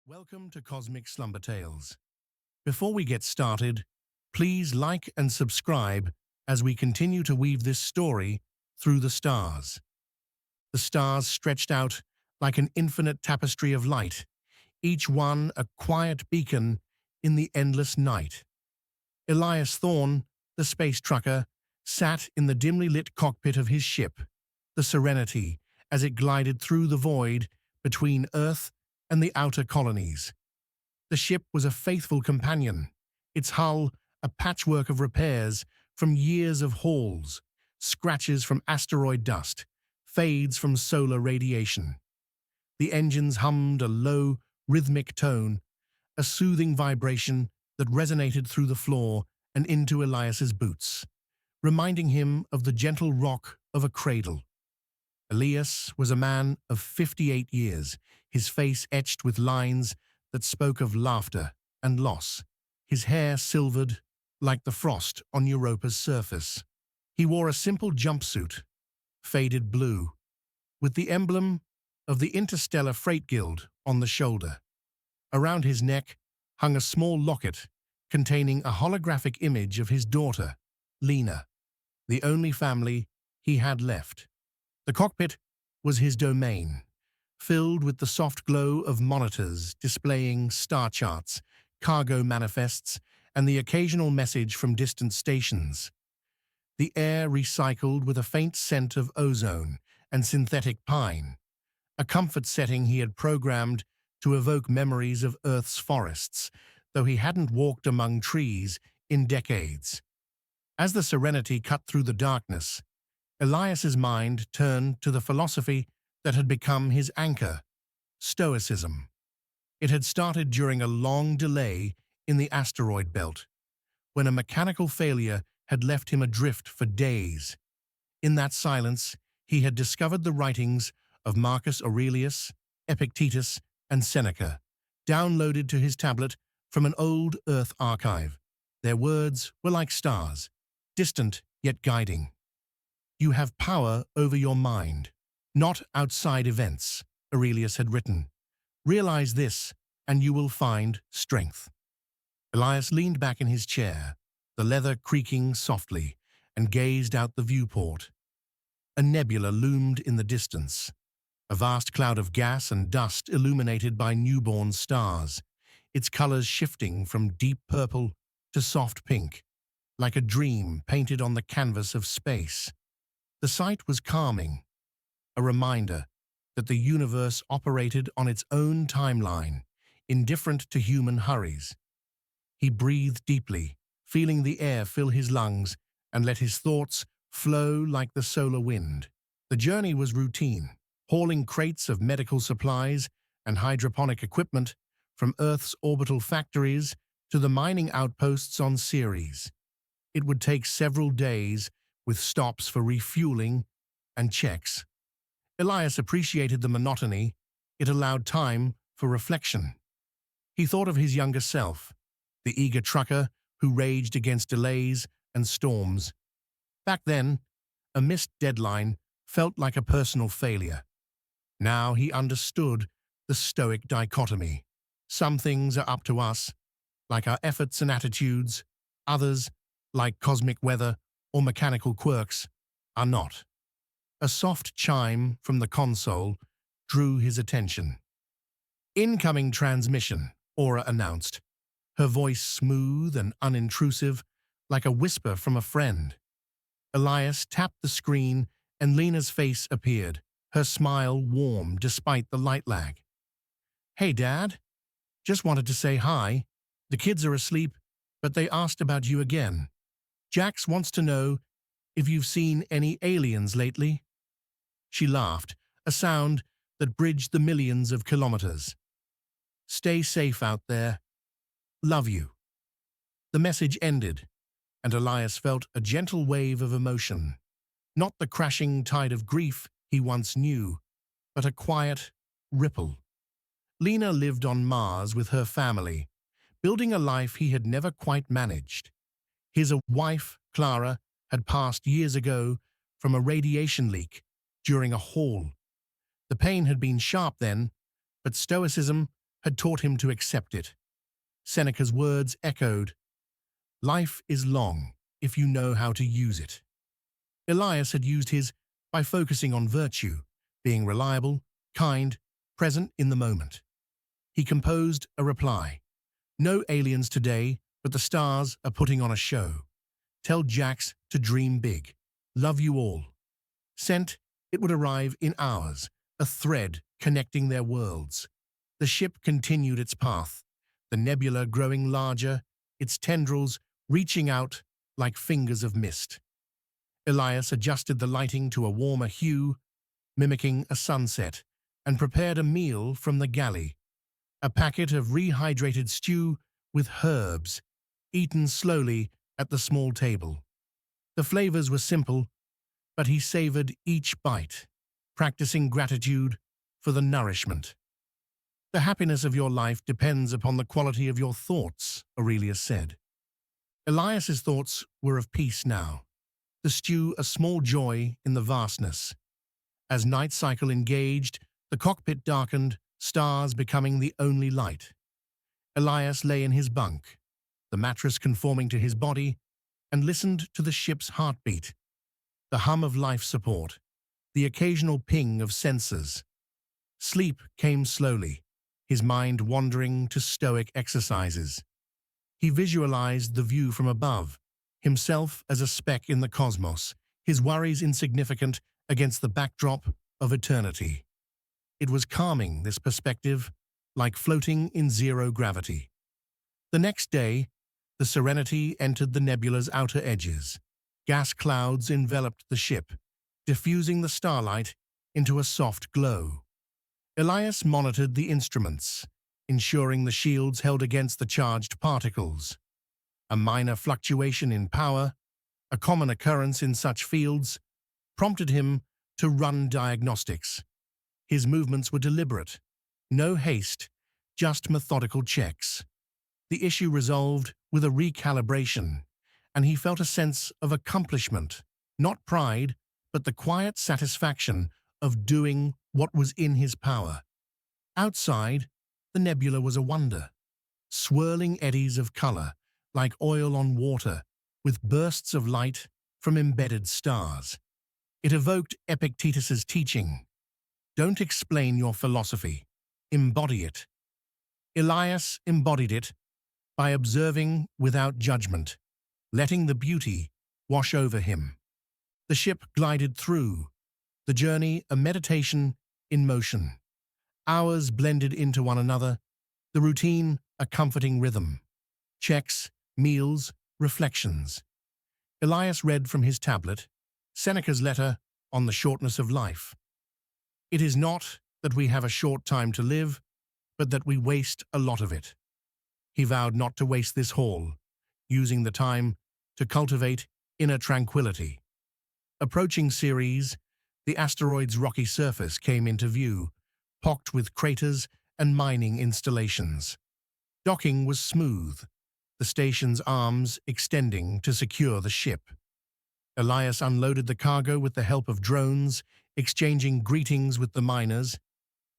Welcome to Cosmic Slumber Tales. Before we get started, please like and subscribe as we continue to weave this story through the stars. The stars stretched out like an infinite tapestry of light, each one a quiet beacon in the endless night. Elias Thorne, the space trucker, sat in the dimly lit cockpit of his ship, the Serenity, as it glided through the void between Earth and the outer colonies. The ship was a faithful companion, its hull a patchwork of repairs from years of hauls, scratches from asteroid dust, fades from solar radiation. The engines hummed a low, rhythmic tone, a soothing vibration that resonated through the floor and into Elias's boots, reminding him of the gentle rock of a cradle. Elias was a man of 58 years, his face etched with lines that spoke of laughter and loss, his hair silvered like the frost on Europa's surface. He wore a simple jumpsuit, faded blue, with the emblem of the Interstellar Freight Guild on the shoulder. Around his neck hung a small locket containing a holographic image of his daughter, Lena, the only family he had left. The cockpit was his domain, filled with the soft glow of monitors displaying star charts, cargo manifests, and the occasional message from distant stations. The air recycled with a faint scent of ozone and synthetic pine, a comfort setting he had programmed to evoke memories of Earth's forests, though he hadn't walked among trees in decades. As the Serenity cut through the darkness, Elias's mind turned to the philosophy that had become his anchor, Stoicism. It had started during a long delay in the asteroid belt, when a mechanical failure had left him adrift for days. In that silence, he had discovered the writings of Marcus Aurelius, Epictetus, and Seneca, downloaded to his tablet from an old Earth archive. Their words were like stars, distant yet guiding. You have power over your mind, not outside events, Aurelius had written. Realize this, and you will find strength. Elias leaned back in his chair, the leather creaking softly, and gazed out the viewport. A nebula loomed in the distance, a vast cloud of gas and dust illuminated by newborn stars, its colors shifting from deep purple to soft pink, like a dream painted on the canvas of space. The sight was calming, a reminder that the universe operated on its own timeline, indifferent to human hurries. He breathed deeply, feeling the air fill his lungs, and let his thoughts flow like the solar wind. The journey was routine, hauling crates of medical supplies and hydroponic equipment from Earth's orbital factories to the mining outposts on Ceres. It would take several days, with stops for refueling and checks. Elias appreciated the monotony. It allowed time for reflection. He thought of his younger self, the eager trucker who raged against delays and storms. Back then, a missed deadline felt like a personal failure. Now he understood the Stoic dichotomy. Some things are up to us, like our efforts and attitudes. Others, like cosmic weather or mechanical quirks, are not. A soft chime from the console drew his attention. Incoming transmission, Aura announced, her voice smooth and unintrusive, like a whisper from a friend. Elias tapped the screen and Lena's face appeared, her smile warm despite the light lag. Hey, Dad. Just wanted to say hi. The kids are asleep, but they asked about you again. Jax wants to know if you've seen any aliens lately. She laughed, a sound that bridged the millions of kilometers. Stay safe out there. Love you. The message ended, and Elias felt a gentle wave of emotion. Not the crashing tide of grief he once knew, but a quiet ripple. Lena lived on Mars with her family, building a life he had never quite managed. His wife, Clara, had passed years ago from a radiation leak during a haul. The pain had been sharp then, but Stoicism had taught him to accept it. Seneca's words echoed, "Life is long if you know how to use it." Elias had used his by focusing on virtue, being reliable, kind, present in the moment. He composed a reply. "No aliens today, but the stars are putting on a show. Tell Jax to dream big. Love you all." Sent, it would arrive in hours, a thread connecting their worlds. The ship continued its path, the nebula growing larger, its tendrils reaching out like fingers of mist. Elias adjusted the lighting to a warmer hue, mimicking a sunset, and prepared a meal from the galley, a packet of rehydrated stew with herbs, eaten slowly at the small table. The flavors were simple, but he savored each bite, practicing gratitude for the nourishment. "The happiness of your life depends upon the quality of your thoughts," Aurelius said. Elias's thoughts were of peace now, the stew a small joy in the vastness. As night cycle engaged, the cockpit darkened, stars becoming the only light. Elias lay in his bunk, the mattress conforming to his body, and listened to the ship's heartbeat, the hum of life support, the occasional ping of sensors. Sleep came slowly, his mind wandering to Stoic exercises. He visualized the view from above, himself as a speck in the cosmos, his worries insignificant against the backdrop of eternity. It was calming, this perspective, like floating in zero gravity. The next day, the Serenity entered the nebula's outer edges. Gas clouds enveloped the ship, diffusing the starlight into a soft glow. Elias monitored the instruments, ensuring the shields held against the charged particles. A minor fluctuation in power, a common occurrence in such fields, prompted him to run diagnostics. His movements were deliberate, no haste, just methodical checks. The issue resolved with a recalibration, and he felt a sense of accomplishment, not pride, but the quiet satisfaction of doing what was in his power. Outside, the nebula was a wonder, swirling eddies of color, like oil on water, with bursts of light from embedded stars. It evoked Epictetus's teaching. Don't explain your philosophy, embody it. Elias embodied it by observing without judgment, letting the beauty wash over him. The ship glided through, the journey a meditation in motion. Hours blended into one another, the routine a comforting rhythm. Checks, meals, reflections. Elias read from his tablet, Seneca's letter on the shortness of life. It is not that we have a short time to live, but that we waste a lot of it. He vowed not to waste this haul, using the time to cultivate inner tranquility. Approaching Ceres, the asteroid's rocky surface came into view, pocked with craters and mining installations. Docking was smooth, the station's arms extending to secure the ship. Elias unloaded the cargo with the help of drones, exchanging greetings with the miners,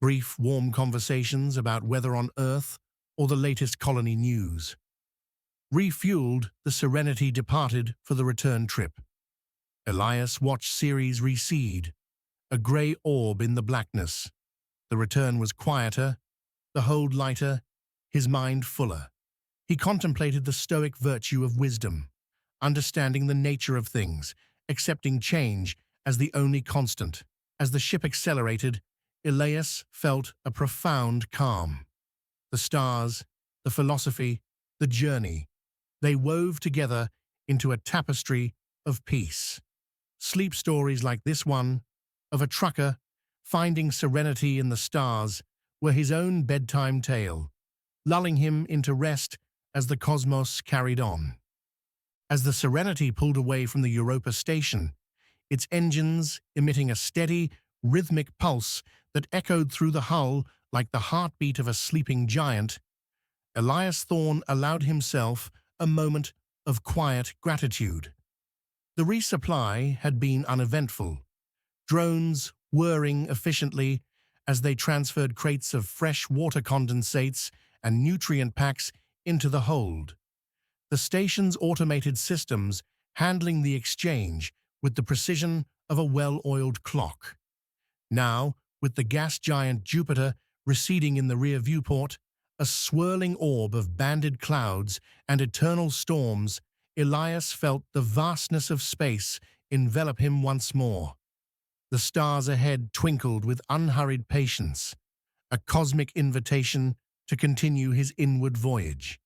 brief, warm conversations about weather on Earth or the latest colony news. Refueled, the Serenity departed for the return trip. Elias watched Ceres recede, a grey orb in the blackness. The return was quieter, the hold lighter, his mind fuller. He contemplated the Stoic virtue of wisdom, understanding the nature of things, accepting change as the only constant. As the ship accelerated, Elias felt a profound calm. The stars, the philosophy, the journey, they wove together into a tapestry of peace. Sleep stories like this one, of a trucker finding serenity in the stars, were his own bedtime tale, lulling him into rest as the cosmos carried on. As the Serenity pulled away from the Europa station, its engines emitting a steady, rhythmic pulse that echoed through the hull like the heartbeat of a sleeping giant, Elias Thorne allowed himself a moment of quiet gratitude. The resupply had been uneventful, drones whirring efficiently as they transferred crates of fresh water condensates and nutrient packs into the hold. The station's automated systems handling the exchange with the precision of a well-oiled clock. Now, with the gas giant Jupiter receding in the rear viewport, a swirling orb of banded clouds and eternal storms, Elias felt the vastness of space envelop him once more. The stars ahead twinkled with unhurried patience, a cosmic invitation to continue his inward voyage.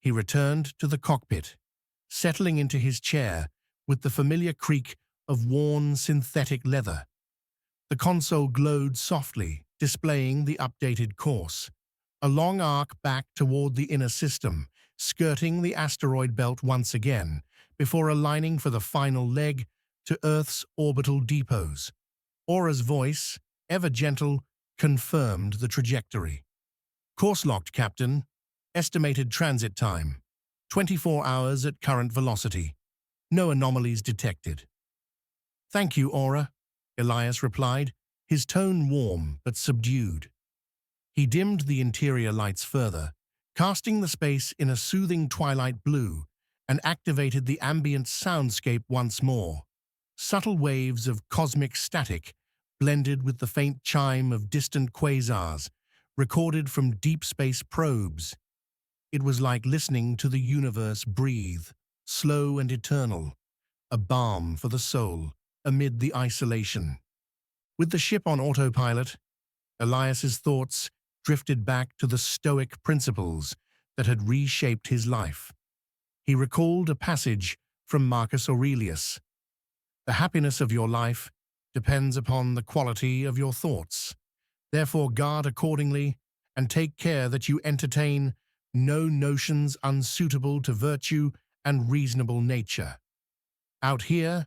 He returned to the cockpit, settling into his chair with the familiar creak of worn synthetic leather. The console glowed softly, displaying the updated course, a long arc back toward the inner system, skirting the asteroid belt once again, before aligning for the final leg to Earth's orbital depots. Aura's voice, ever gentle, confirmed the trajectory. Course locked, Captain. Estimated transit time, 24 hours at current velocity. No anomalies detected. Thank you, Aura, Elias replied, his tone warm but subdued. He dimmed the interior lights further, casting the space in a soothing twilight blue, and activated the ambient soundscape once more. Subtle waves of cosmic static blended with the faint chime of distant quasars, recorded from deep space probes. It was like listening to the universe breathe, slow and eternal, a balm for the soul amid the isolation. With the ship on autopilot, Elias's thoughts drifted back to the Stoic principles that had reshaped his life. He recalled a passage from Marcus Aurelius. The happiness of your life depends upon the quality of your thoughts. Therefore guard accordingly and take care that you entertain no notions unsuitable to virtue and reasonable nature. Out here,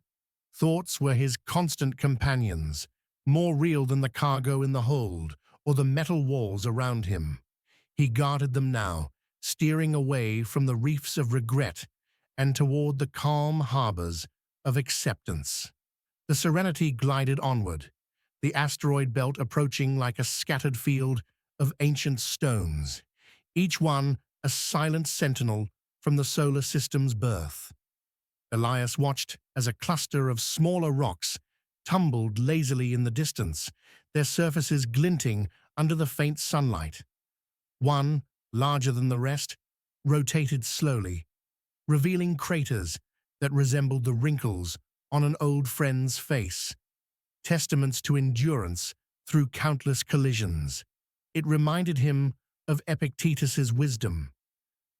thoughts were his constant companions, more real than the cargo in the hold or the metal walls around him. He guarded them now, steering away from the reefs of regret and toward the calm harbors of acceptance. The Serenity glided onward, the asteroid belt approaching like a scattered field of ancient stones, each one a silent sentinel from the solar system's birth. Elias watched as a cluster of smaller rocks tumbled lazily in the distance, their surfaces glinting under the faint sunlight. One, larger than the rest, rotated slowly, revealing craters that resembled the wrinkles on an old friend's face, testaments to endurance through countless collisions. It reminded him of Epictetus's wisdom.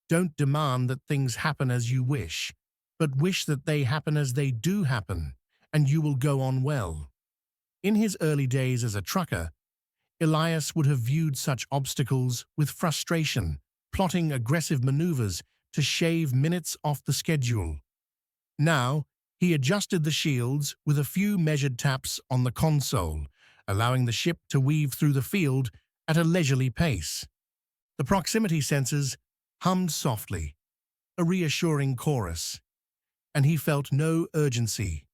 Don't demand that things happen as you wish, but wish that they happen as they do happen, and you will go on well. In his early days as a trucker, Elias would have viewed such obstacles with frustration, plotting aggressive maneuvers to shave minutes off the schedule. Now, he adjusted the shields with a few measured taps on the console, allowing the ship to weave through the field at a leisurely pace. The proximity sensors hummed softly, a reassuring chorus, and he felt no urgency,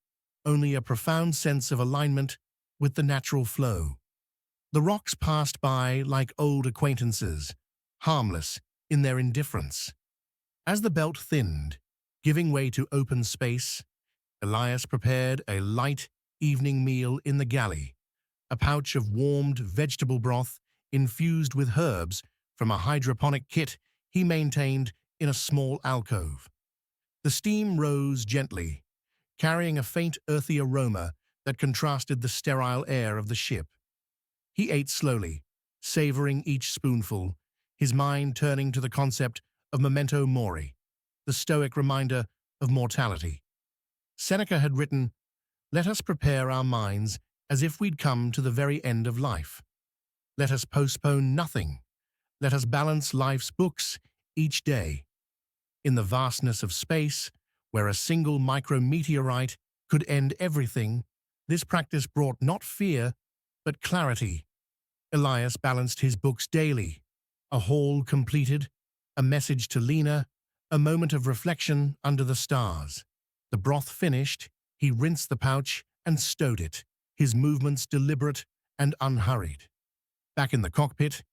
only a profound sense of alignment with the natural flow. The rocks passed by like old acquaintances, harmless in their indifference. As the belt thinned, giving way to open space, Elias prepared a light evening meal in the galley, a pouch of warmed vegetable broth infused with herbs from a hydroponic kit he maintained in a small alcove. The steam rose gently, carrying a faint earthy aroma that contrasted the sterile air of the ship. He ate slowly, savoring each spoonful, his mind turning to the concept of memento mori, the Stoic reminder of mortality. Seneca had written, "Let us prepare our minds as if we'd come to the very end of life. Let us postpone nothing. Let us balance life's books each day." In the vastness of space, where a single micrometeorite could end everything, this practice brought not fear, but clarity. Elias balanced his books daily, a haul completed, a message to Lena, a moment of reflection under the stars. The broth finished, he rinsed the pouch and stowed it, his movements deliberate and unhurried. Back in the cockpit,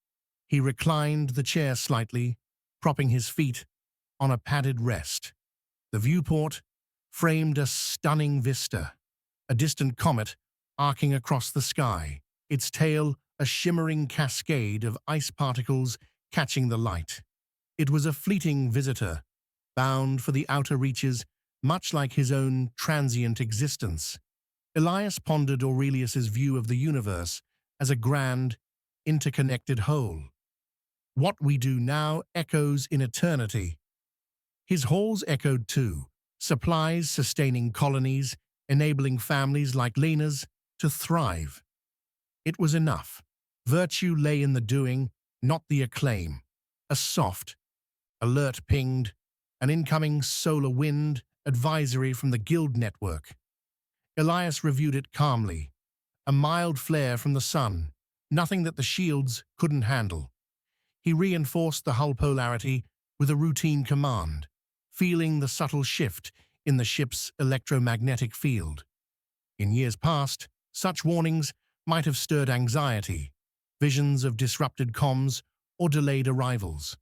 he reclined the chair slightly, propping his feet on a padded rest. The viewport framed a stunning vista, a distant comet arcing across the sky, its tail a shimmering cascade of ice particles catching the light. It was a fleeting visitor, bound for the outer reaches, much like his own transient existence. Elias pondered Aurelius's view of the universe as a grand, interconnected whole. What we do now echoes in eternity. His halls echoed too, supplies sustaining colonies, enabling families like Lena's to thrive. It was enough. Virtue lay in the doing, not the acclaim. A soft, alert pinged, an incoming solar wind advisory from the guild network. Elias reviewed it calmly. A mild flare from the sun, nothing that the shields couldn't handle. He reinforced the hull polarity with a routine command, feeling the subtle shift in the ship's electromagnetic field. In years past, such warnings might have stirred anxiety, visions of disrupted comms or delayed arrivals.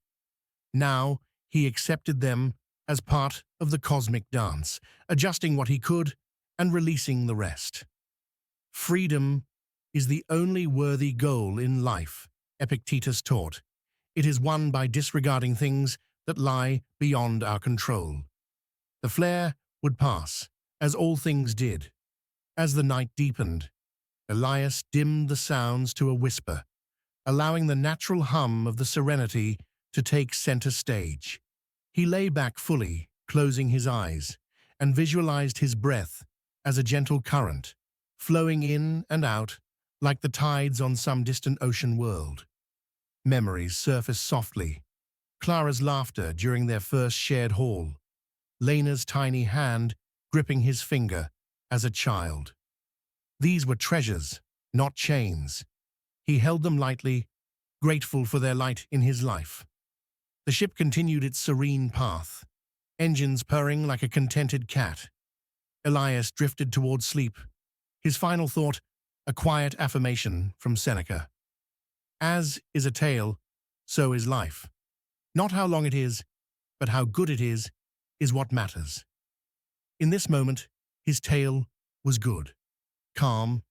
Now, he accepted them as part of the cosmic dance, adjusting what he could and releasing the rest. Freedom is the only worthy goal in life, Epictetus taught. It is won by disregarding things that lie beyond our control. The flare would pass, as all things did. As the night deepened, Elias dimmed the sounds to a whisper, allowing the natural hum of the Serenity to take center stage. He lay back fully, closing his eyes, and visualized his breath as a gentle current, flowing in and out like the tides on some distant ocean world. Memories surfaced softly. Clara's laughter during their first shared haul, Lena's tiny hand gripping his finger as a child. These were treasures, not chains. He held them lightly, grateful for their light in his life. The ship continued its serene path, engines purring like a contented cat. Elias drifted toward sleep, his final thought a quiet affirmation from Seneca. As is a tale, so is life. Not how long it is, but how good it is what matters. In this moment, his tale was good, calm,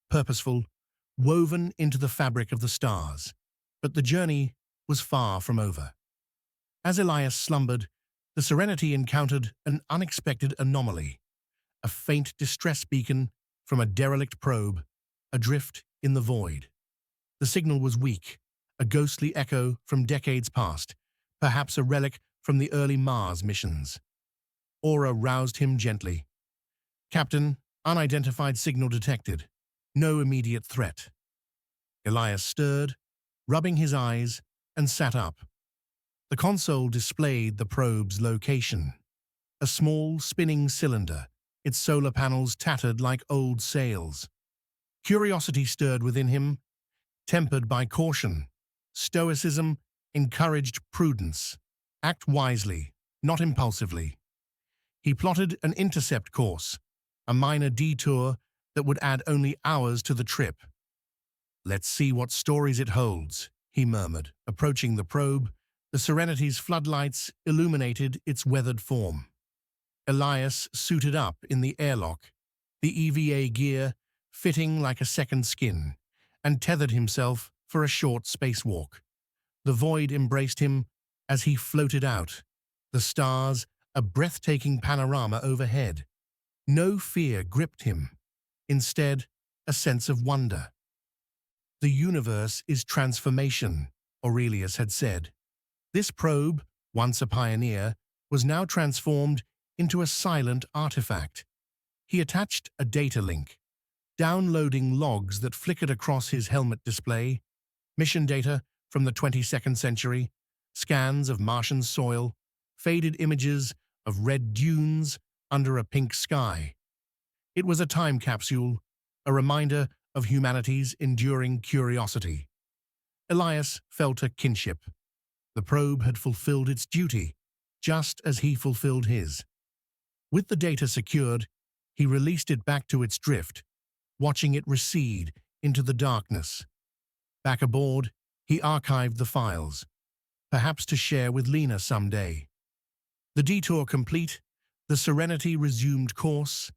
purposeful, woven into the fabric of the stars. But the journey was far from over. As Elias slumbered, the Serenity encountered an unexpected anomaly, a faint distress beacon from a derelict probe, adrift in the void. The signal was weak, a ghostly echo from decades past, perhaps a relic from the early Mars missions. Aura roused him gently. "Captain, unidentified signal detected. No immediate threat." Elias stirred, rubbing his eyes, and sat up. The console displayed the probe's location. A small, spinning cylinder, its solar panels tattered like old sails. Curiosity stirred within him, tempered by caution. Stoicism encouraged prudence. Act wisely, not impulsively. He plotted an intercept course, a minor detour that would add only hours to the trip. "Let's see what stories it holds," he murmured, approaching the probe. The Serenity's floodlights illuminated its weathered form. Elias suited up in the airlock, the EVA gear fitting like a second skin, and tethered himself for a short spacewalk. The void embraced him as he floated out, the stars a breathtaking panorama overhead. No fear gripped him. Instead, a sense of wonder. "The universe is transformation," Aurelius had said. This probe, once a pioneer, was now transformed into a silent artifact. He attached a data link, downloading logs that flickered across his helmet display, mission data from the 22nd century, scans of Martian soil, faded images of red dunes under a pink sky. It was a time capsule, a reminder of humanity's enduring curiosity. Elias felt a kinship. The probe had fulfilled its duty, just as he fulfilled his. With the data secured, he released it back to its drift, watching it recede into the darkness. Back aboard, he archived the files, perhaps to share with Lena someday. The detour complete, the Serenity resumed course,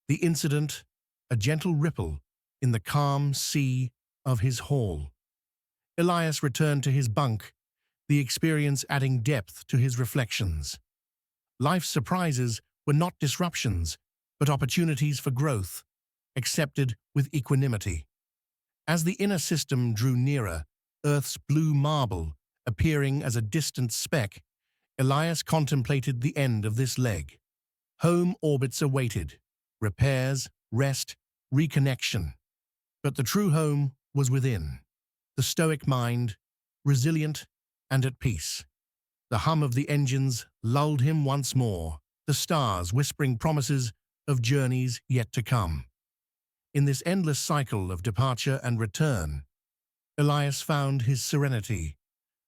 the incident a gentle ripple in the calm sea of his hall. Elias returned to his bunk, the experience adding depth to his reflections. Life's surprises were not disruptions, but opportunities for growth, accepted with equanimity. As the inner system drew nearer, Earth's blue marble appearing as a distant speck, Elias contemplated the end of this leg. Home orbits awaited, repairs, rest, reconnection. But the true home was within, the Stoic mind, resilient and at peace. The hum of the engines lulled him once more, the stars whispering promises of journeys yet to come. In this endless cycle of departure and return, Elias found his serenity,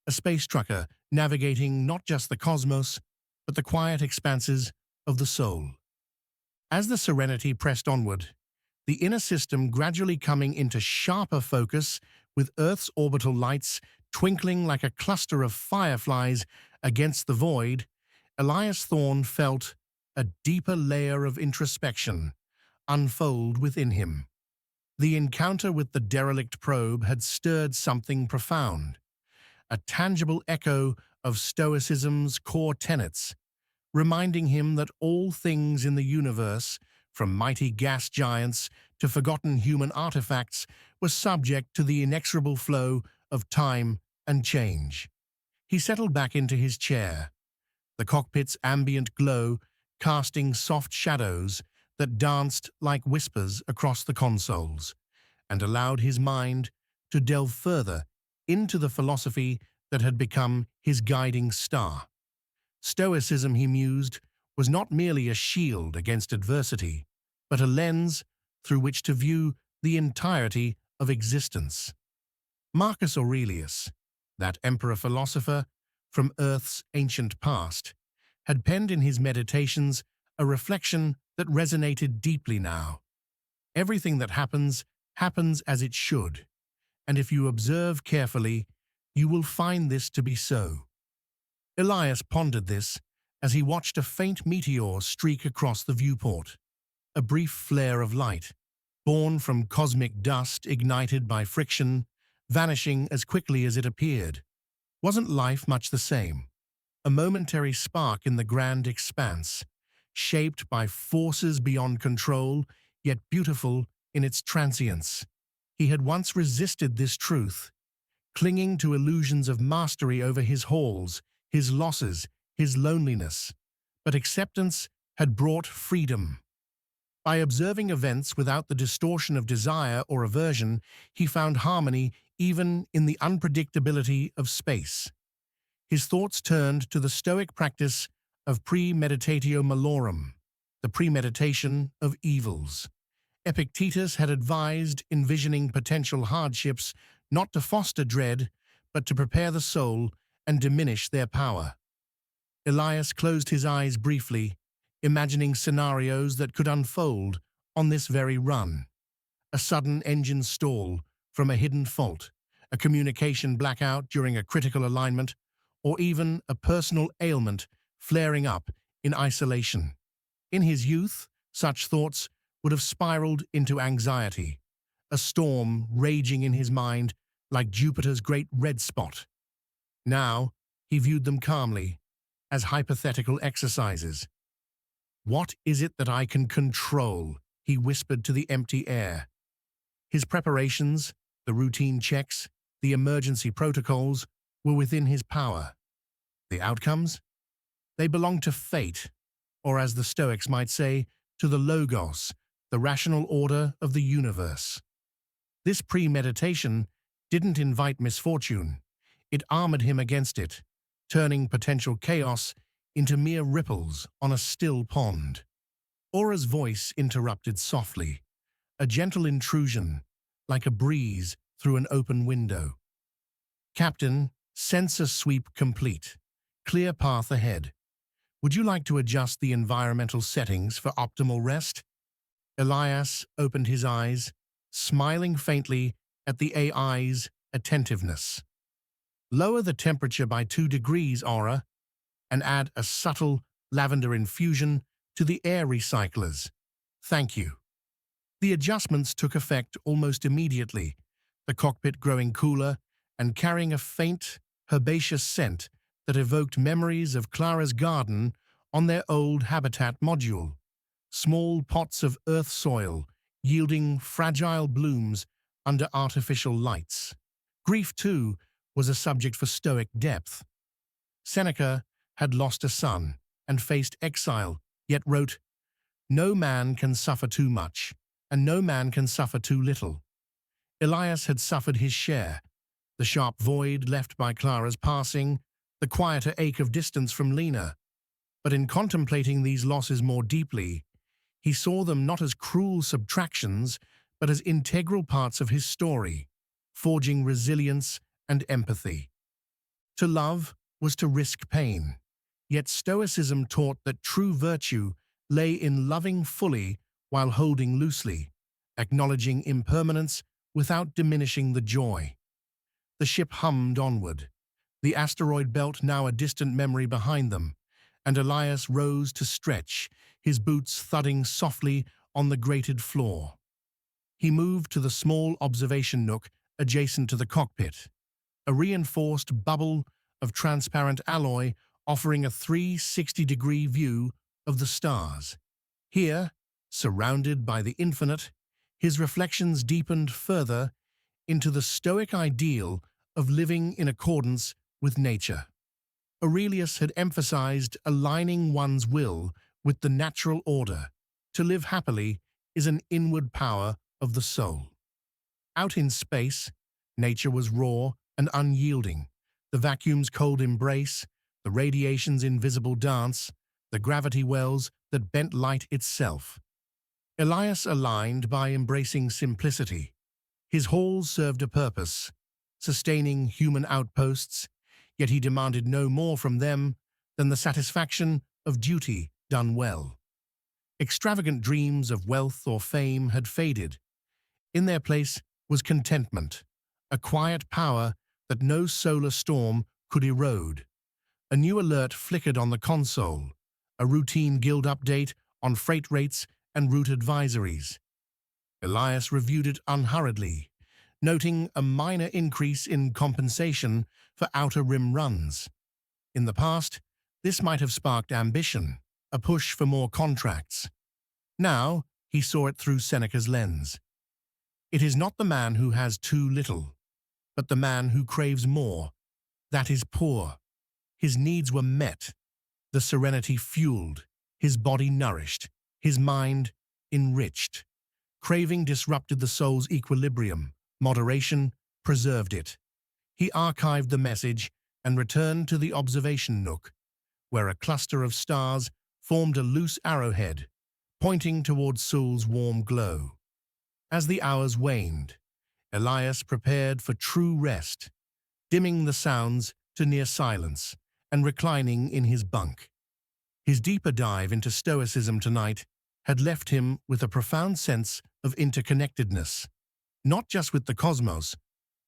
a space trucker navigating not just the cosmos, but the quiet expanses of the soul. As the Serenity pressed onward, the inner system gradually coming into sharper focus with Earth's orbital lights twinkling like a cluster of fireflies against the void, Elias Thorne felt a deeper layer of introspection unfold within him. The encounter with the derelict probe had stirred something profound, a tangible echo of Stoicism's core tenets, reminding him that all things in the universe, from mighty gas giants to forgotten human artifacts, were subject to the inexorable flow of time and change. He settled back into his chair, the cockpit's ambient glow casting soft shadows that danced like whispers across the consoles, and allowed his mind to delve further into the philosophy that had become his guiding star. Stoicism, he mused, was not merely a shield against adversity, but a lens through which to view the entirety of existence. Marcus Aurelius, that emperor-philosopher from Earth's ancient past, had penned in his Meditations a reflection that resonated deeply now. Everything that happens, happens as it should, and if you observe carefully, you will find this to be so. Elias pondered this as he watched a faint meteor streak across the viewport, a brief flare of light, born from cosmic dust ignited by friction, vanishing as quickly as it appeared. Wasn't life much the same? A momentary spark in the grand expanse, shaped by forces beyond control, yet beautiful in its transience. He had once resisted this truth, clinging to illusions of mastery over his halls, his losses, his loneliness. But acceptance had brought freedom. By observing events without the distortion of desire or aversion, he found harmony even in the unpredictability of space. His thoughts turned to the Stoic practice of premeditatio malorum, the premeditation of evils. Epictetus had advised envisioning potential hardships not to foster dread, but to prepare the soul and diminish their power. Elias closed his eyes briefly, imagining scenarios that could unfold on this very run. A sudden engine stall from a hidden fault, a communication blackout during a critical alignment, or even a personal ailment flaring up in isolation. In his youth, such thoughts would have spiraled into anxiety, a storm raging in his mind like Jupiter's great red spot. Now, he viewed them calmly, as hypothetical exercises. "What is it that I can control?" he whispered to the empty air. His preparations, the routine checks, the emergency protocols, were within his power. The outcomes? They belonged to fate, or as the Stoics might say, to the logos, the rational order of the universe. This premeditation didn't invite misfortune. It armored him against it, turning potential chaos into mere ripples on a still pond. Aura's voice interrupted softly, a gentle intrusion, like a breeze through an open window. "Captain, sensor sweep complete. Clear path ahead. Would you like to adjust the environmental settings for optimal rest?" Elias opened his eyes, smiling faintly at the AI's attentiveness. Lower the temperature by 2 degrees aura and add a subtle lavender infusion to the air recyclers. Thank you. The adjustments took effect almost immediately, the cockpit growing cooler and carrying a faint, herbaceous scent that evoked memories of Clara's garden on their old habitat module. Small pots of earth soil yielding fragile blooms under artificial lights. Grief, too, was a subject for Stoic depth. Seneca had lost a son and faced exile, yet wrote, "No man can suffer too much, and no man can suffer too little." Elias had suffered his share, the sharp void left by Clara's passing, the quieter ache of distance from Lena. But in contemplating these losses more deeply, he saw them not as cruel subtractions, but as integral parts of his story, forging resilience and empathy. To love was to risk pain, yet Stoicism taught that true virtue lay in loving fully while holding loosely, acknowledging impermanence without diminishing the joy. The ship hummed onward, the asteroid belt now a distant memory behind them, and Elias rose to stretch, his boots thudding softly on the grated floor. He moved to the small observation nook adjacent to the cockpit, a reinforced bubble of transparent alloy offering a 360-degree view of the stars. Here, surrounded by the infinite, his reflections deepened further into the Stoic ideal of living in accordance with nature. Aurelius had emphasized aligning one's will with the natural order. To live happily is an inward power of the soul. Out in space, nature was raw and unyielding, the vacuum's cold embrace, the radiation's invisible dance, the gravity wells that bent light itself. Elias aligned by embracing simplicity. His halls served a purpose, sustaining human outposts, yet he demanded no more from them than the satisfaction of duty done well. Extravagant dreams of wealth or fame had faded. In their place was contentment, a quiet power that no solar storm could erode. A new alert flickered on the console, a routine guild update on freight rates and route advisories. Elias reviewed it unhurriedly, noting a minor increase in compensation for outer rim runs. In the past, this might have sparked ambition, a push for more contracts. Now, he saw it through Seneca's lens. It is not the man who has too little, but the man who craves more. That is poor. His needs were met, the serenity fueled, his body nourished, his mind enriched. Craving disrupted the soul's equilibrium. Moderation preserved it. He archived the message and returned to the observation nook, where a cluster of stars formed a loose arrowhead, pointing toward Sul's warm glow. As the hours waned, Elias prepared for true rest, dimming the sounds to near silence and reclining in his bunk. His deeper dive into Stoicism tonight had left him with a profound sense of interconnectedness, not just with the cosmos,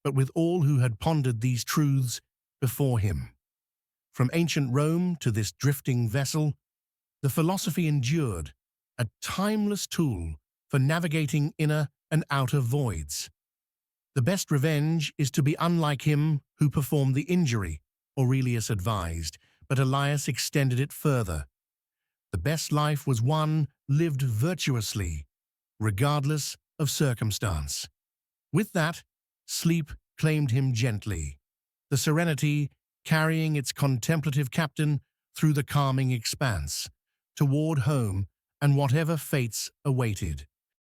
but with all who had pondered these truths before him. From ancient Rome to this drifting vessel, the philosophy endured, a timeless tool for navigating inner and outer voids. The best revenge is to be unlike him who performed the injury, Aurelius advised, but Elias extended it further. The best life was one lived virtuously, regardless of circumstance. With that, sleep claimed him gently, the Serenity carrying its contemplative captain through the calming expanse, toward home and whatever fates awaited.